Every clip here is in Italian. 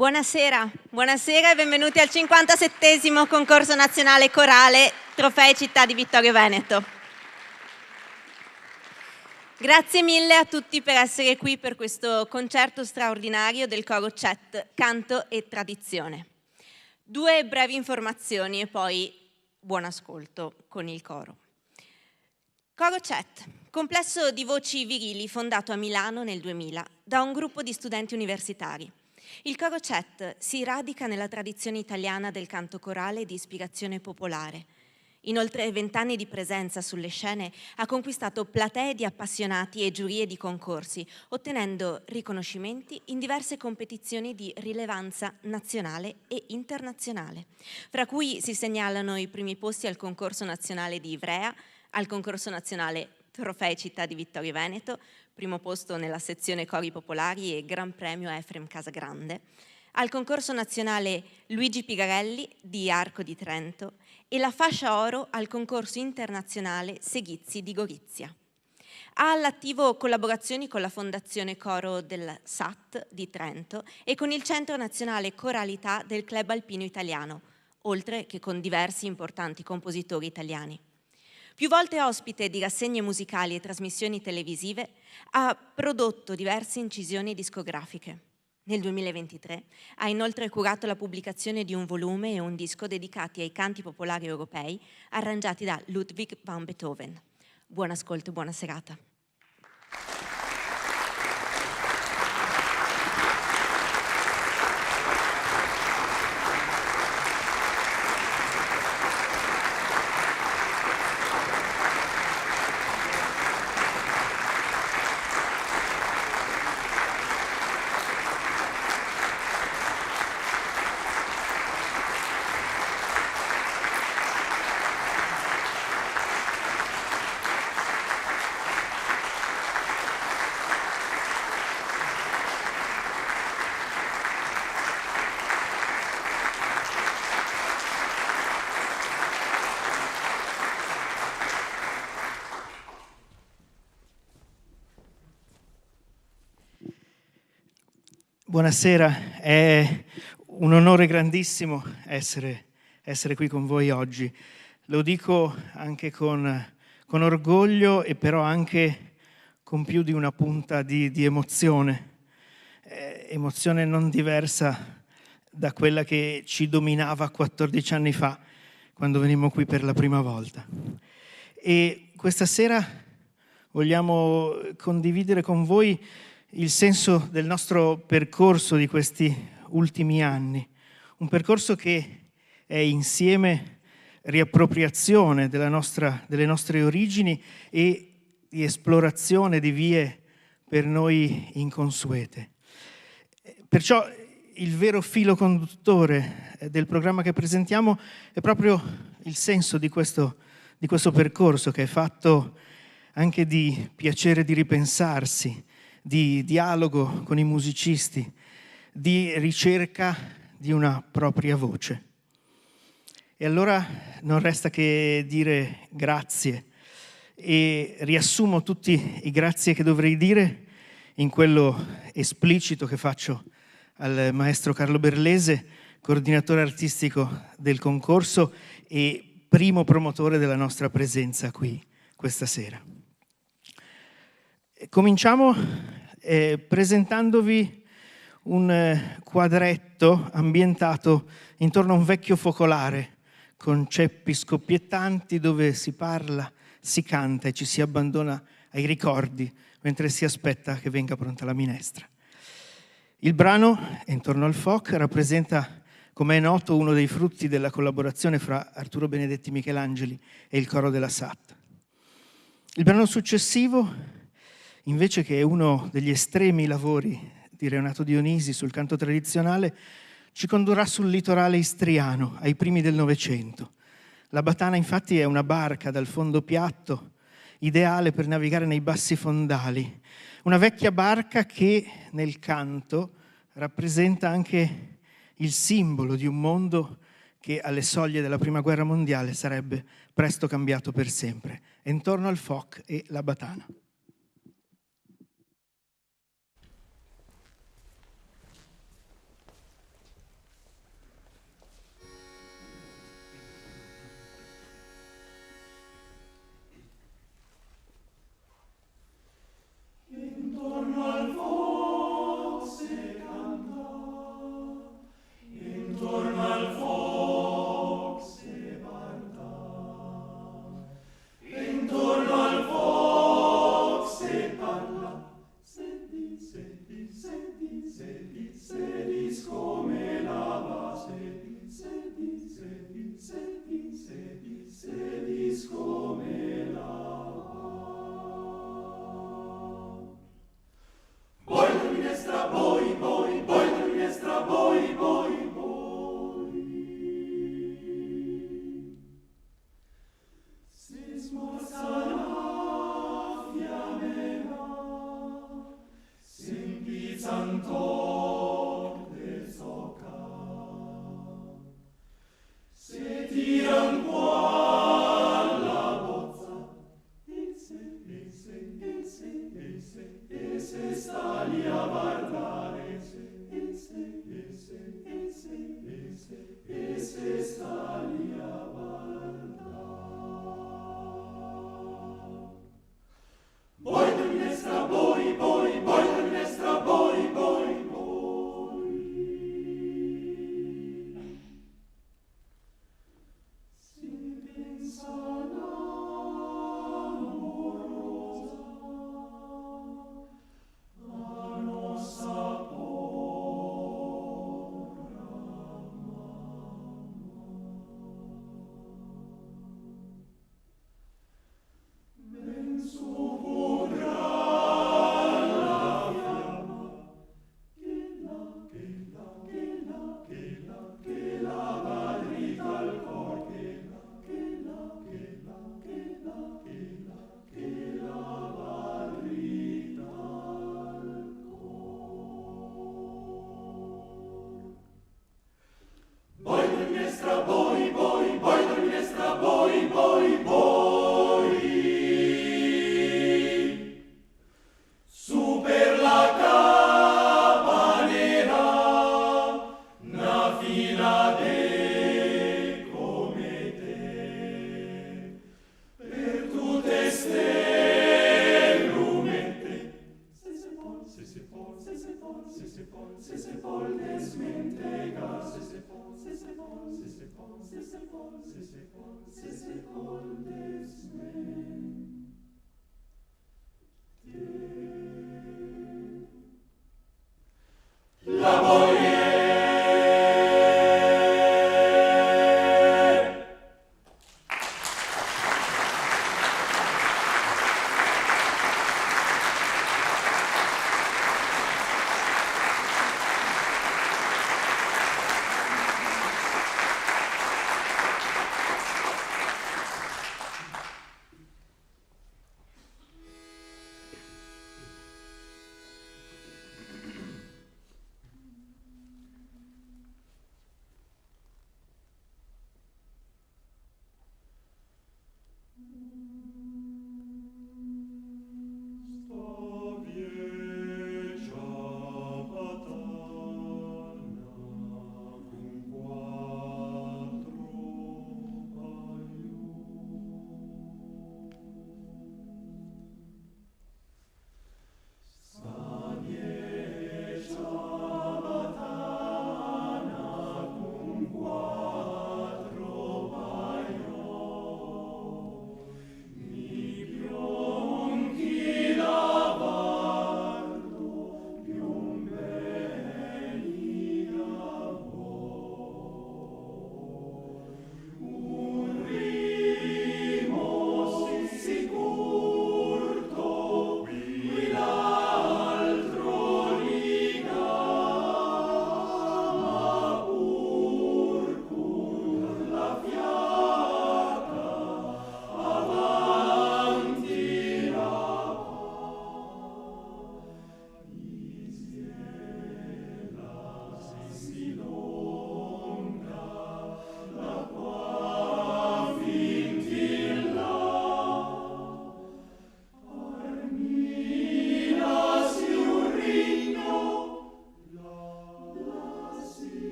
Buonasera e benvenuti al 57° concorso nazionale corale Trofei Città di Vittorio Veneto. Grazie mille a tutti per essere qui per questo concerto straordinario del coro CET, Canto e Tradizione. 2 brevi informazioni e poi buon ascolto con il coro. Coro CET, complesso di voci virili fondato a Milano nel 2000 da un gruppo di studenti universitari. Il coro CET si radica nella tradizione italiana del canto corale di ispirazione popolare. In oltre 20 anni di presenza sulle scene ha conquistato platee di appassionati e giurie di concorsi, ottenendo riconoscimenti in diverse competizioni di rilevanza nazionale e internazionale, fra cui si segnalano i primi posti al concorso nazionale di Ivrea, al concorso nazionale Trofei Città di Vittorio Veneto, primo posto nella sezione Cori Popolari e Gran Premio Efrem Casagrande, al concorso nazionale Luigi Pigarelli di Arco di Trento e la fascia oro al concorso internazionale Seghizzi di Gorizia. Ha all'attivo collaborazioni con la Fondazione Coro del SAT di Trento e con il Centro Nazionale Coralità del Club Alpino Italiano, oltre che con diversi importanti compositori italiani. Più volte ospite di rassegne musicali e trasmissioni televisive, ha prodotto diverse incisioni discografiche. Nel 2023 ha inoltre curato la pubblicazione di un volume e un disco dedicati ai canti popolari europei arrangiati da Ludwig van Beethoven. Buon ascolto e buona serata. Buonasera, è un onore grandissimo essere qui con voi oggi. Lo dico anche con orgoglio e però anche con più di una punta di emozione. Emozione non diversa da quella che ci dominava 14 anni fa, quando venimmo qui per la prima volta. E questa sera vogliamo condividere con voi il senso del nostro percorso di questi ultimi anni, un percorso che è insieme riappropriazione delle nostre origini e di esplorazione di vie per noi inconsuete. Perciò il vero filo conduttore del programma che presentiamo è proprio il senso di questo percorso, che è fatto anche di piacere di ripensarsi, di dialogo con i musicisti, di ricerca di una propria voce. E allora non resta che dire grazie, e riassumo tutti i grazie che dovrei dire in quello esplicito che faccio al maestro Carlo Berlese, coordinatore artistico del concorso e primo promotore della nostra presenza qui questa sera. Cominciamo presentandovi un quadretto ambientato intorno a un vecchio focolare con ceppi scoppiettanti dove si parla, si canta e ci si abbandona ai ricordi mentre si aspetta che venga pronta la minestra. Il brano Intorno al Foc rappresenta, come è noto, uno dei frutti della collaborazione fra Arturo Benedetti Michelangeli e il coro della SAT. Il brano successivo, invece, che è uno degli estremi lavori di Renato Dionisi sul canto tradizionale, ci condurrà sul litorale istriano, ai primi del Novecento. La Batana, infatti, è una barca dal fondo piatto, ideale per navigare nei bassi fondali. Una vecchia barca che, nel canto, rappresenta anche il simbolo di un mondo che alle soglie della Prima Guerra Mondiale sarebbe presto cambiato per sempre. Intorno al Foc e la Batana.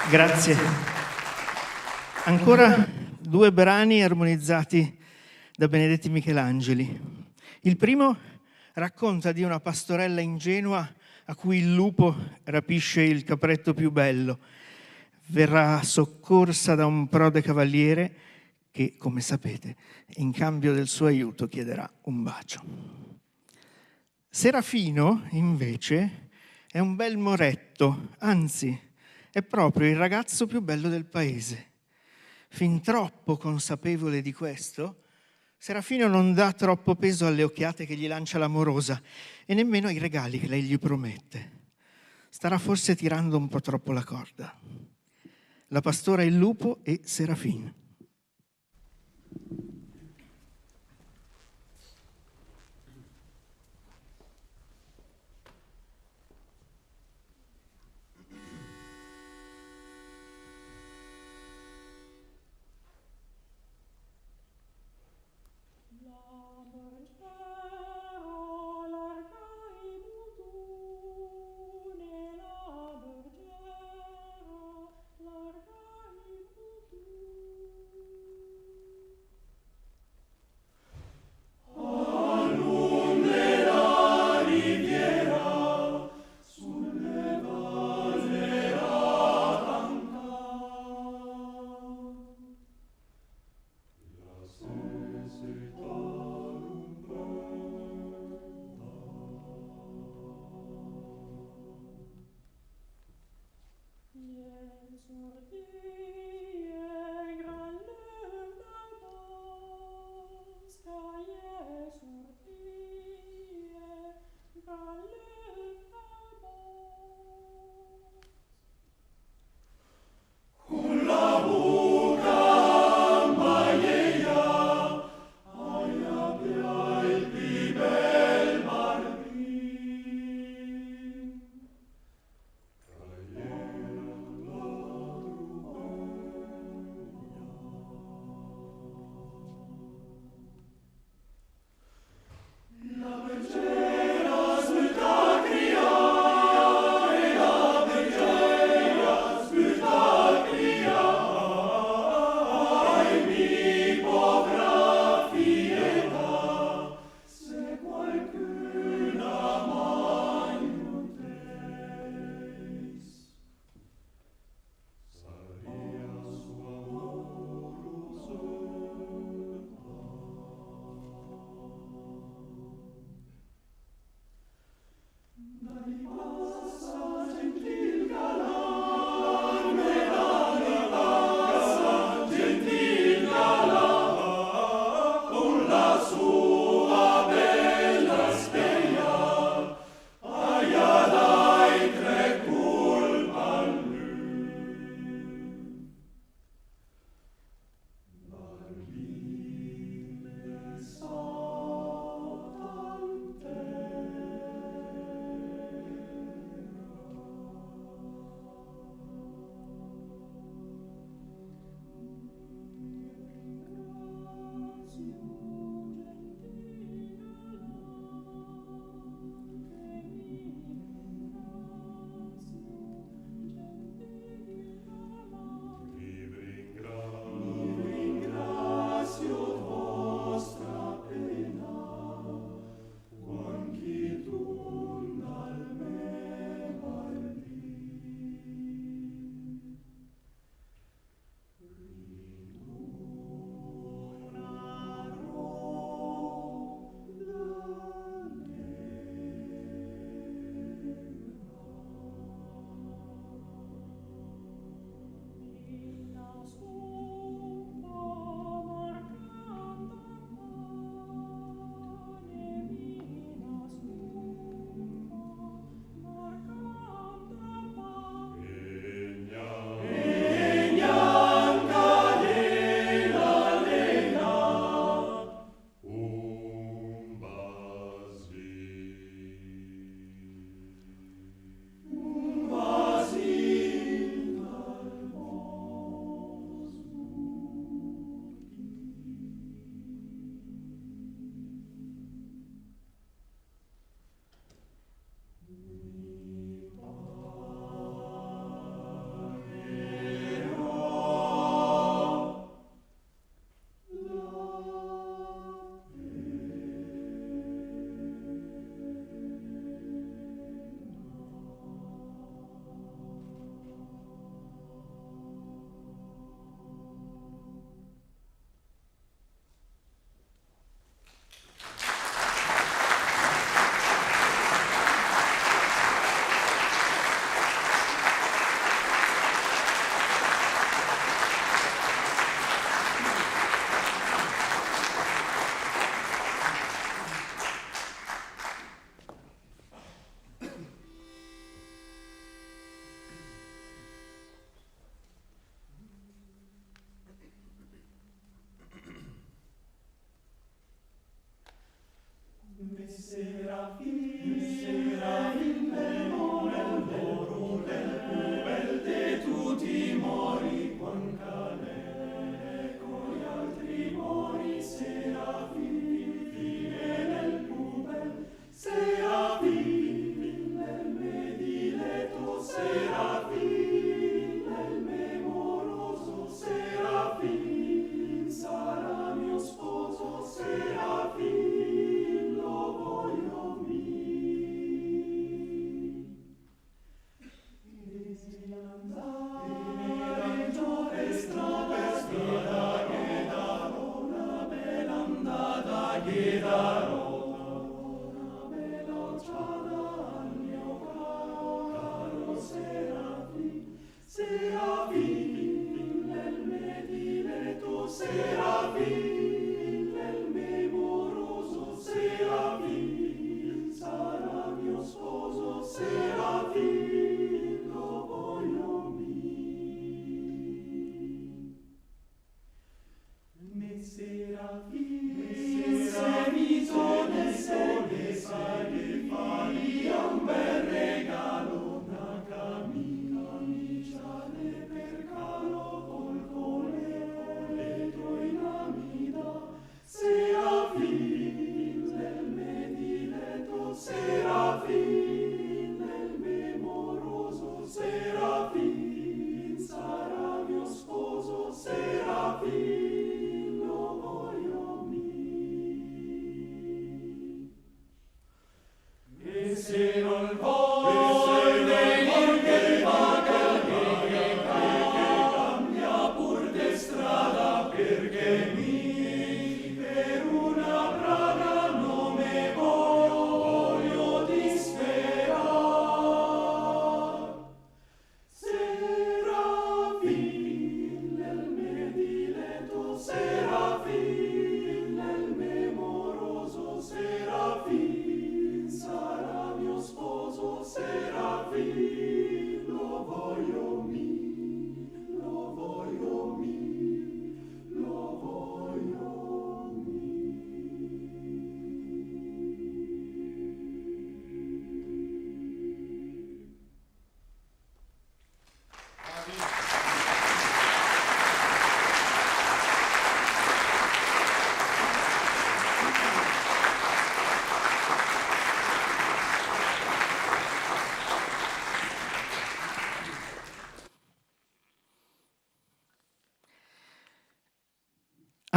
Grazie. Ancora 2 brani armonizzati da Benedetti Michelangeli. Il primo racconta di una pastorella ingenua a cui il lupo rapisce il capretto più bello. Verrà soccorsa da un prode cavaliere che, come sapete, in cambio del suo aiuto chiederà un bacio. Serafino, invece, è un bel moretto, anzi, è proprio il ragazzo più bello del paese. Fin troppo consapevole di questo, Serafino non dà troppo peso alle occhiate che gli lancia l'amorosa e nemmeno ai regali che lei gli promette. Starà forse tirando un po' troppo la corda. La pastora, il lupo e Serafino.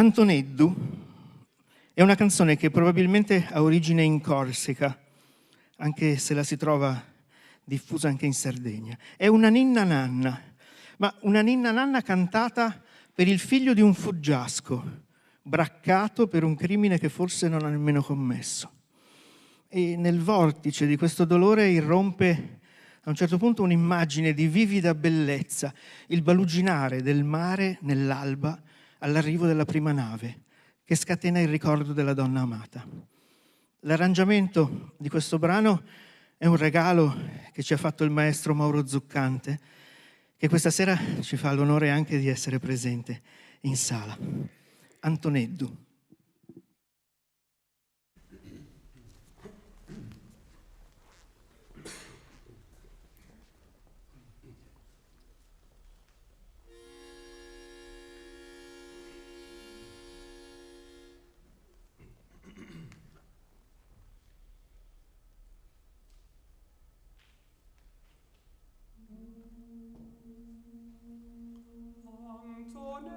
Antoneddu è una canzone che probabilmente ha origine in Corsica, anche se la si trova diffusa anche in Sardegna. È una ninna nanna, ma una ninna nanna cantata per il figlio di un fuggiasco, braccato per un crimine che forse non ha nemmeno commesso. E nel vortice di questo dolore irrompe a un certo punto un'immagine di vivida bellezza, il baluginare del mare nell'alba all'arrivo della prima nave, che scatena il ricordo della donna amata. L'arrangiamento di questo brano è un regalo che ci ha fatto il maestro Mauro Zuccante, che questa sera ci fa l'onore anche di essere presente in sala. Antoneddu. Antoneddu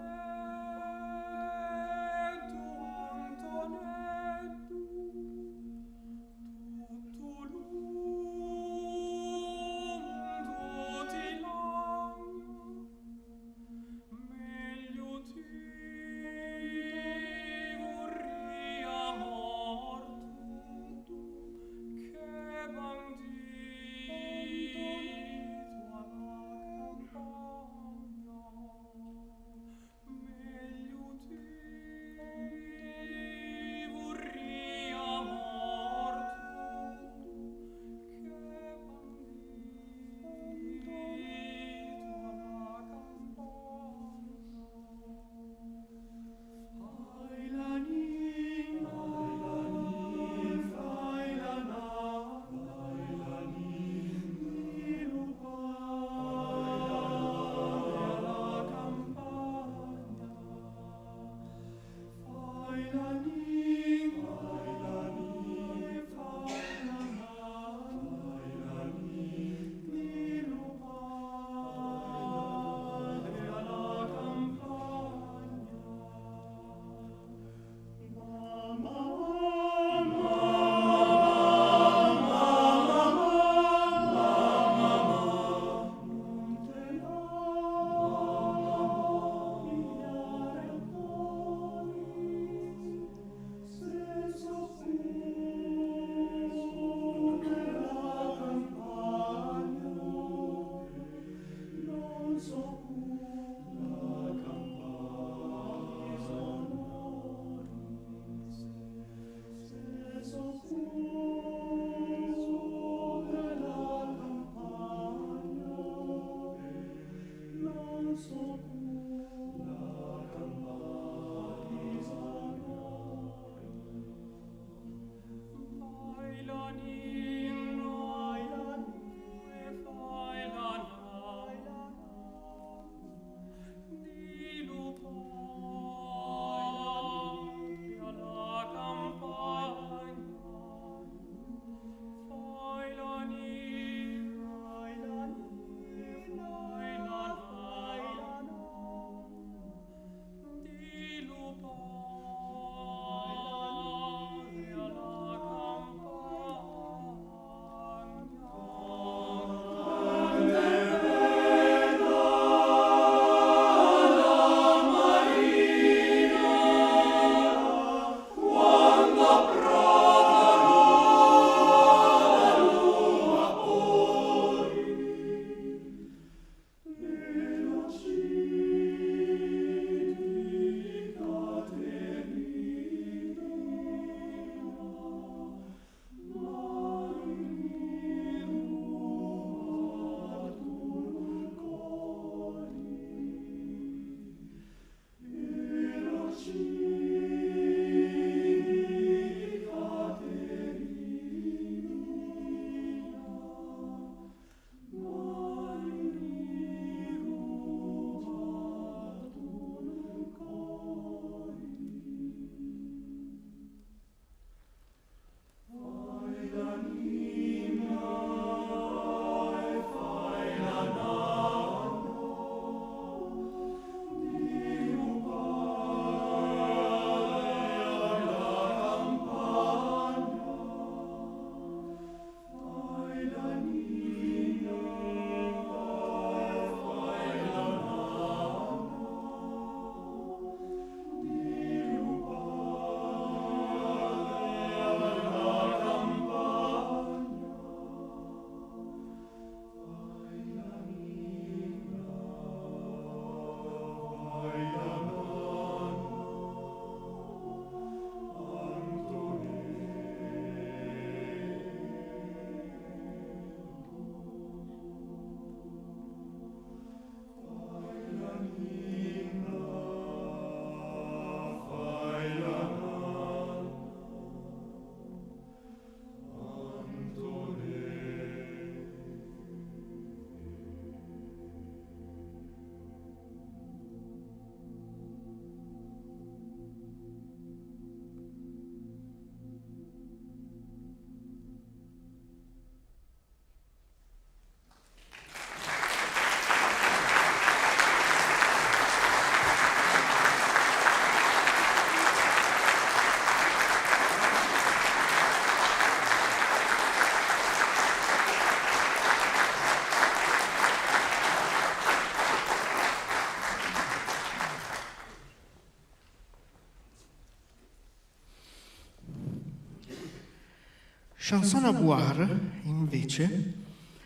Chanson à boire, invece,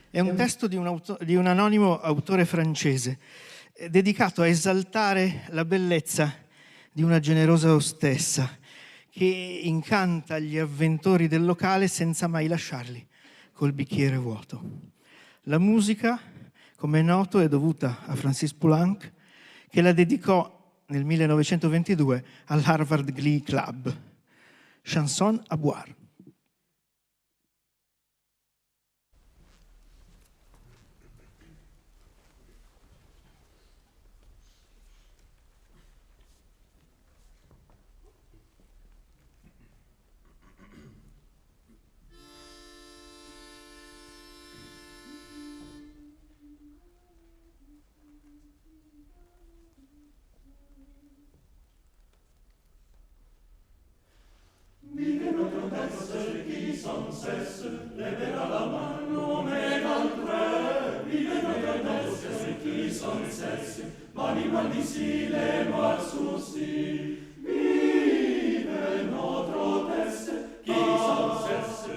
è un testo di un anonimo autore francese, dedicato a esaltare la bellezza di una generosa ostessa che incanta gli avventori del locale senza mai lasciarli col bicchiere vuoto. La musica, come è noto, è dovuta a Francis Poulenc, che la dedicò nel 1922 all'Harvard Glee Club. Chanson à boire. Vive notre Odesse qui sans cesse lèvera la mano mais d'entrée. Vive notre Odesse qui sans cesse banira d'ici les noirs soucis. Vive notre Odesse qui sans cesse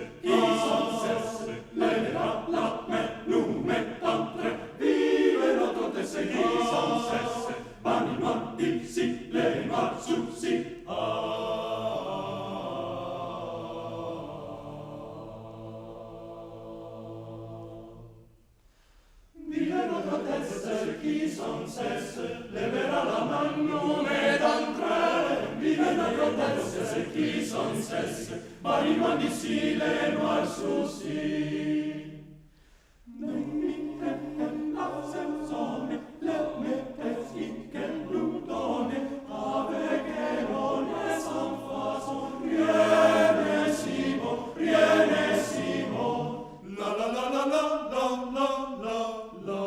lèvera la mano mais d'entrée. Vive notre Odesse qui sans cesse banira d'ici les noirs soucis. Qui sans cesse lèvera la mano mais d'entrée. Vive notre Odesse qui sans cesse banira d'ici les noirs soucis. La saison, le métesse qu'elle nous donne, avec elle on est sans façon. Rien n'est si beau, rien n'est si beau. La la la la la la la la la.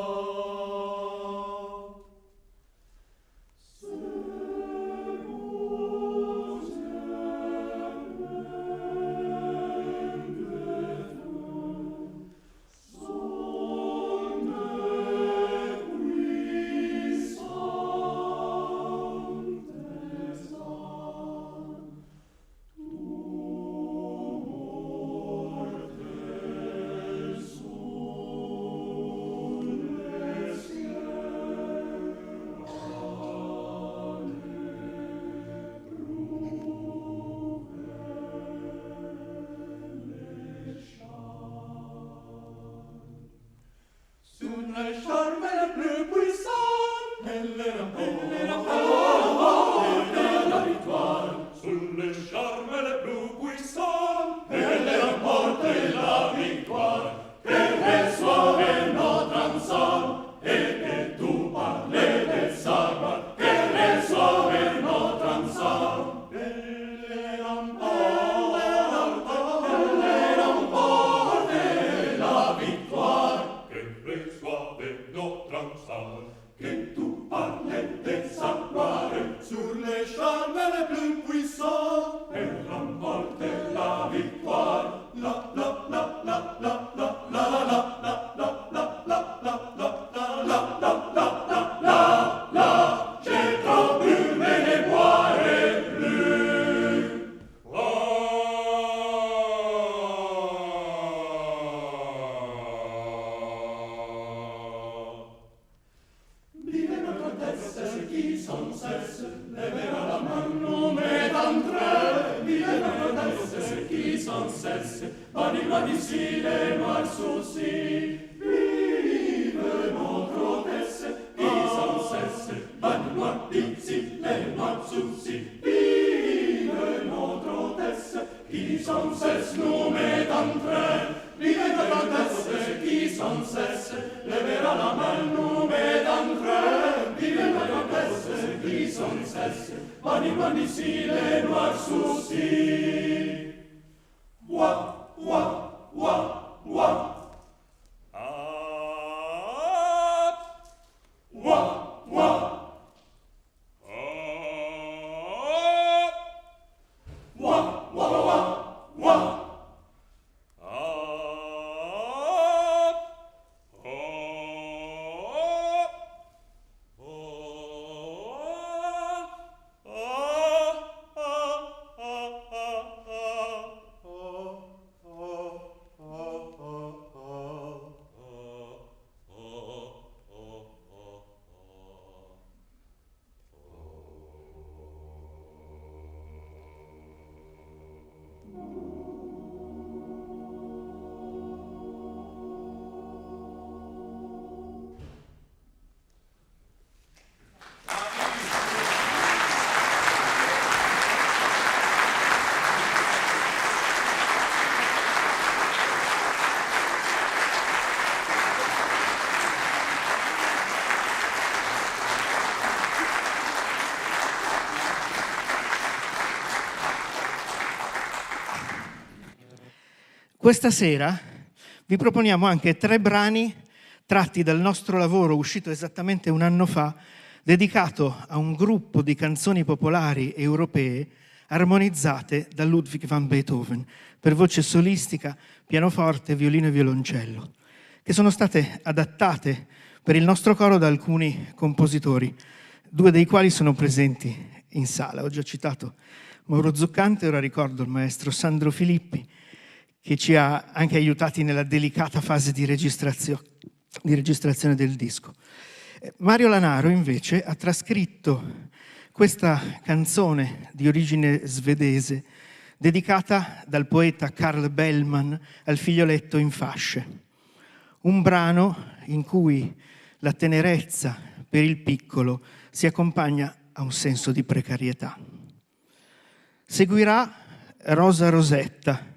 Questa sera vi proponiamo anche 3 brani tratti dal nostro lavoro uscito esattamente un anno fa, dedicato a un gruppo di canzoni popolari europee armonizzate da Ludwig van Beethoven per voce solistica, pianoforte, violino e violoncello, che sono state adattate per il nostro coro da alcuni compositori, 2 dei quali sono presenti in sala. Ho già citato Mauro Zuccante, ora ricordo il maestro Sandro Filippi, che ci ha anche aiutati nella delicata fase di registrazione del disco. Mario Lanaro invece ha trascritto questa canzone di origine svedese dedicata dal poeta Carl Bellman al figlioletto in fasce, un brano in cui la tenerezza per il piccolo si accompagna a un senso di precarietà. Seguirà Rosa Rosetta,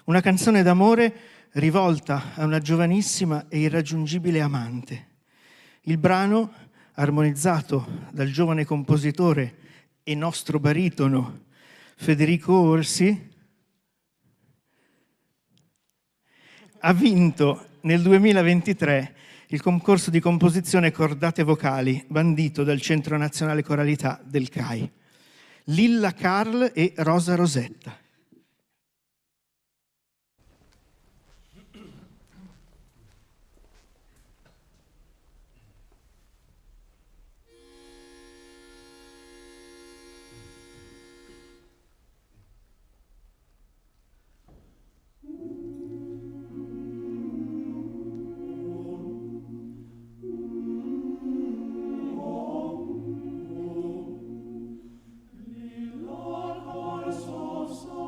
una canzone d'amore rivolta a una giovanissima e irraggiungibile amante. Il brano, armonizzato dal giovane compositore e nostro baritono Federico Orsi, ha vinto nel 2023 il concorso di composizione cordate vocali bandito dal Centro Nazionale Coralità del CAI. Lilla Carl e Rosa Rosetta. So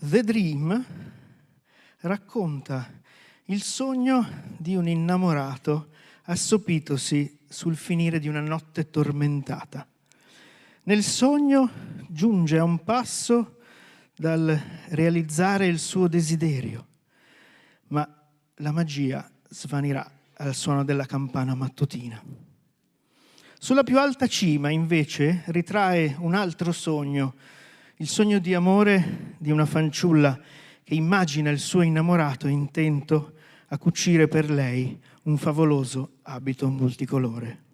The Dream racconta il sogno di un innamorato assopitosi sul finire di una notte tormentata. Nel sogno giunge a un passo dal realizzare il suo desiderio, ma la magia svanirà al suono della campana mattutina. Sulla più alta cima, invece, ritrae un altro sogno, il sogno di amore di una fanciulla che immagina il suo innamorato intento a cucire per lei un favoloso abito multicolore.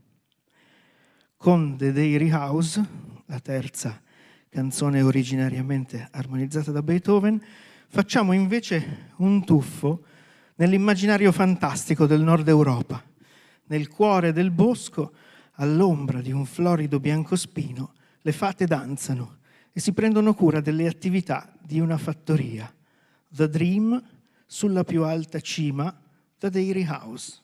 Con The Dairy House, la terza canzone originariamente armonizzata da Beethoven, facciamo invece un tuffo nell'immaginario fantastico del Nord Europa, nel cuore del bosco, all'ombra di un florido biancospino, le fate danzano e si prendono cura delle attività di una fattoria. The Dream, sulla più alta cima, The Dairy House.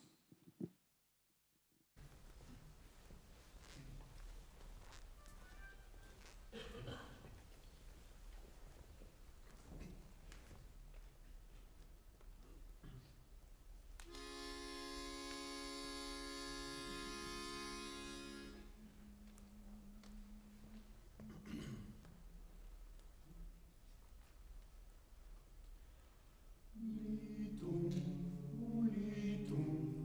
Litum,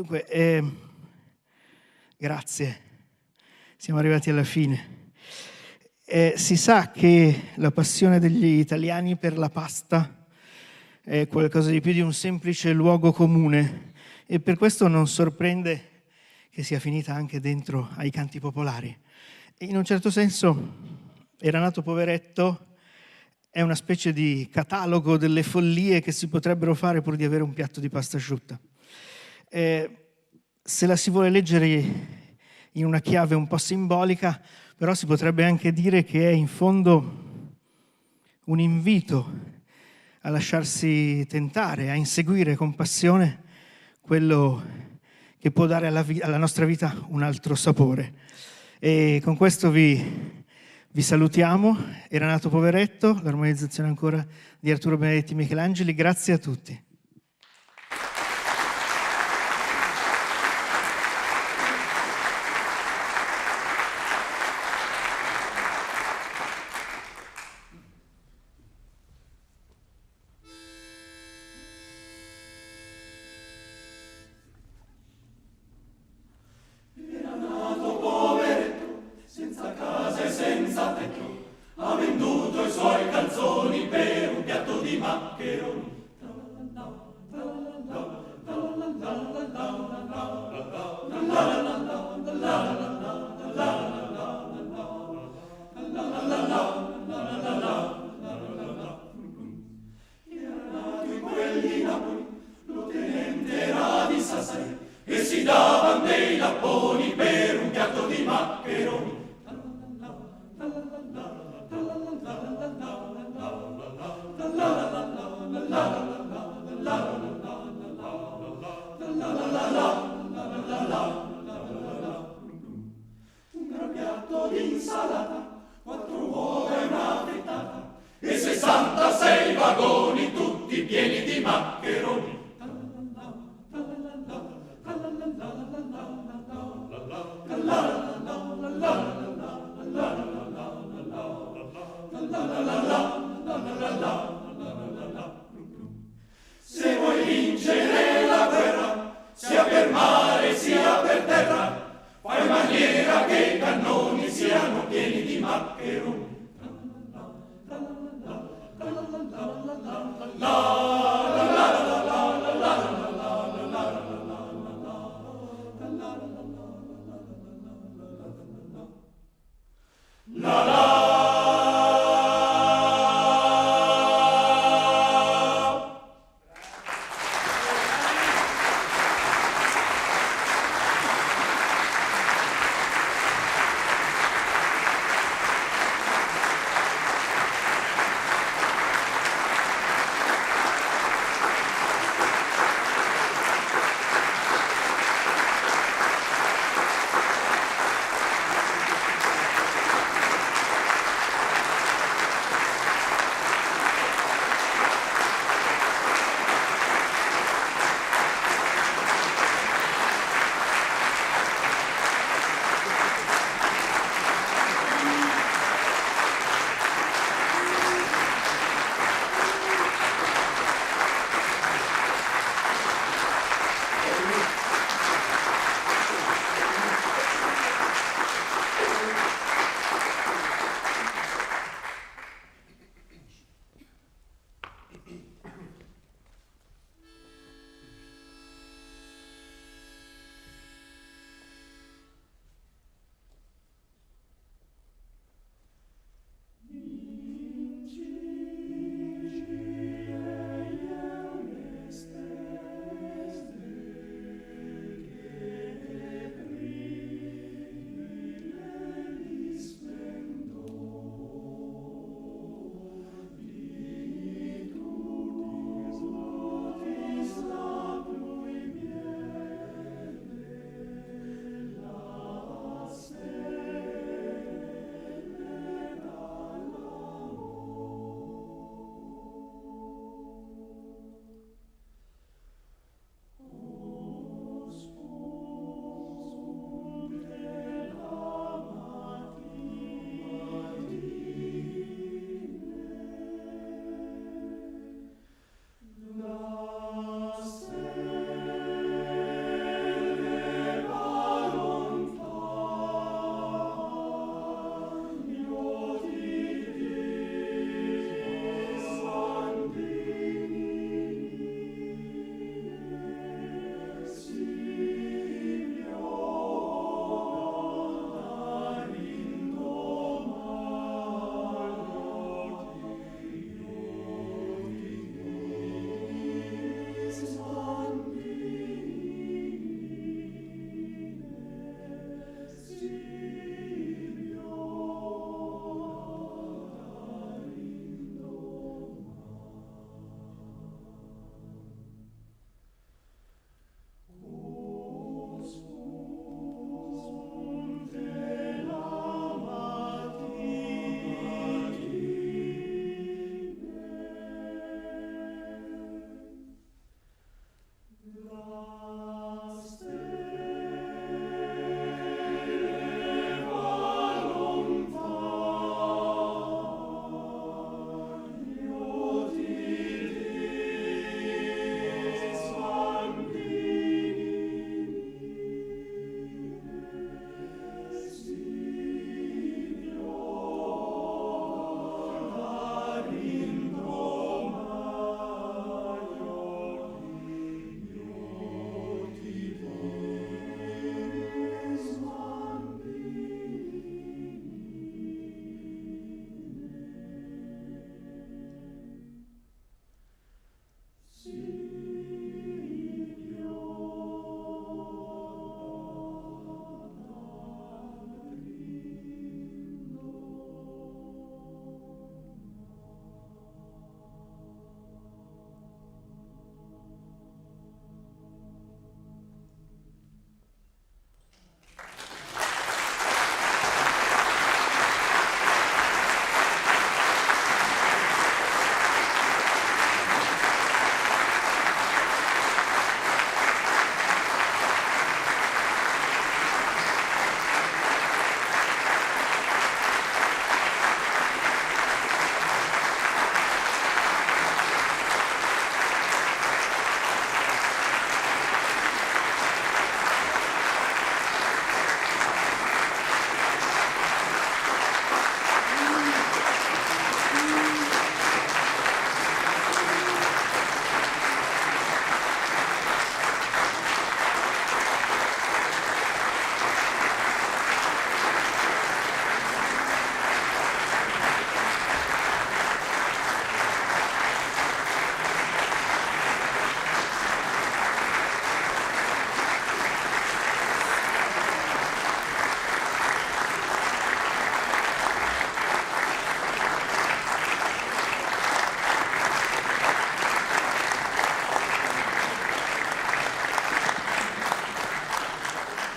Dunque, grazie, siamo arrivati alla fine. Si sa che la passione degli italiani per la pasta è qualcosa di più di un semplice luogo comune e per questo non sorprende che sia finita anche dentro ai canti popolari. E in un certo senso Era nato poveretto è una specie di catalogo delle follie che si potrebbero fare pur di avere un piatto di pasta asciutta. Se la si vuole leggere in una chiave un po' simbolica, però si potrebbe anche dire che è in fondo un invito a lasciarsi tentare, a inseguire con passione quello che può dare alla nostra vita un altro sapore. E con questo vi salutiamo. Era nato poveretto, l'armonizzazione ancora di Arturo Benedetti Michelangeli. Grazie a tutti. Ha venduto i suoi calzoni per un piatto di maccheroni. Era nato in quel di Napoli, lo tenente era di Sassari, e si davan dei lapponi per un piatto di maccheroni. Un gran piatto di insalata, 4 uova e una frittata, e 66 vagoni tutti pieni di maccheroni. Se vuoi vincere la guerra, sia per mare sia per terra, fai maniera che i cannoni siano pieni di maccheroni.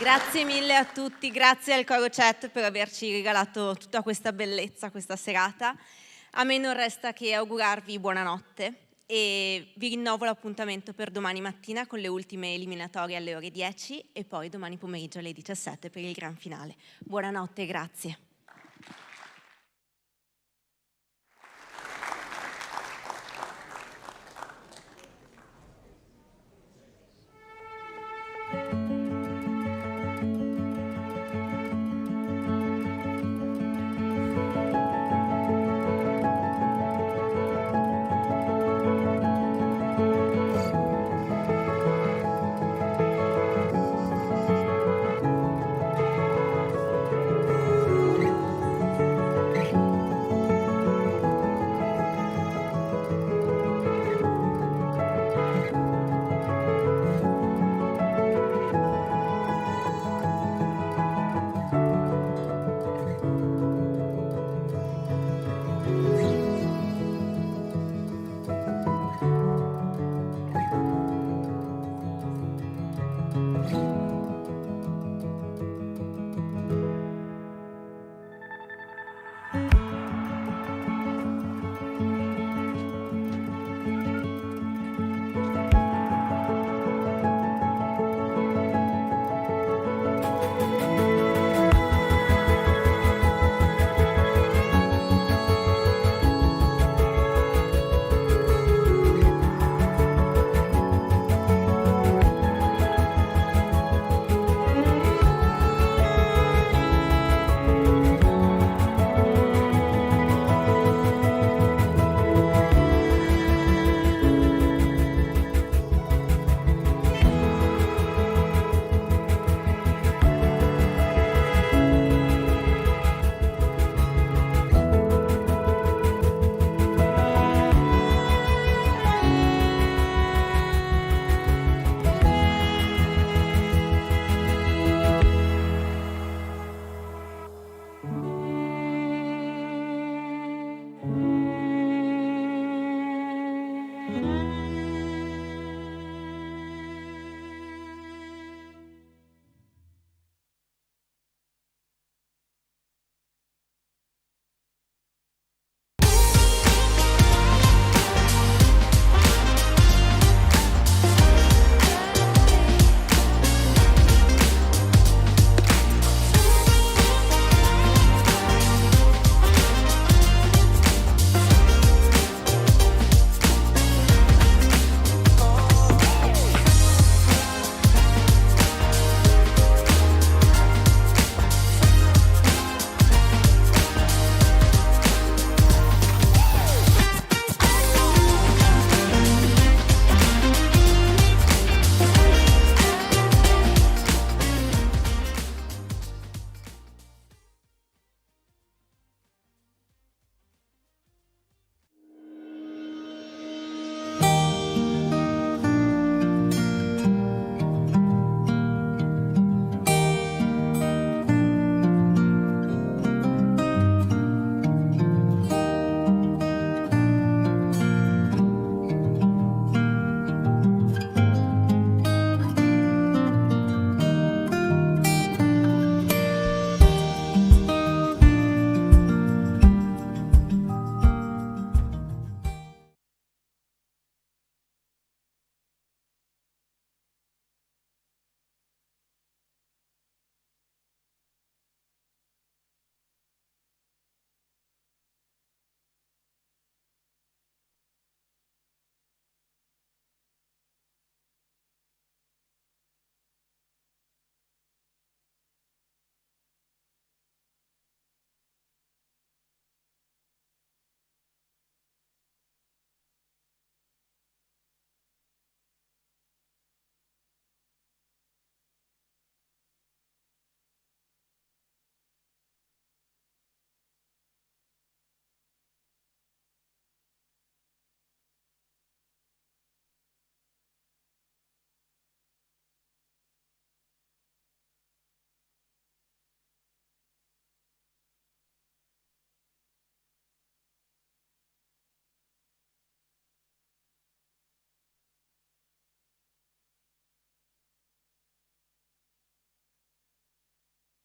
Grazie mille a tutti, grazie al Coro Chat per averci regalato tutta questa bellezza questa serata. A me non resta che augurarvi buonanotte e vi rinnovo l'appuntamento per domani mattina con le ultime eliminatorie alle ore 10 e poi domani pomeriggio alle 17 per il gran finale. Buonanotte e grazie.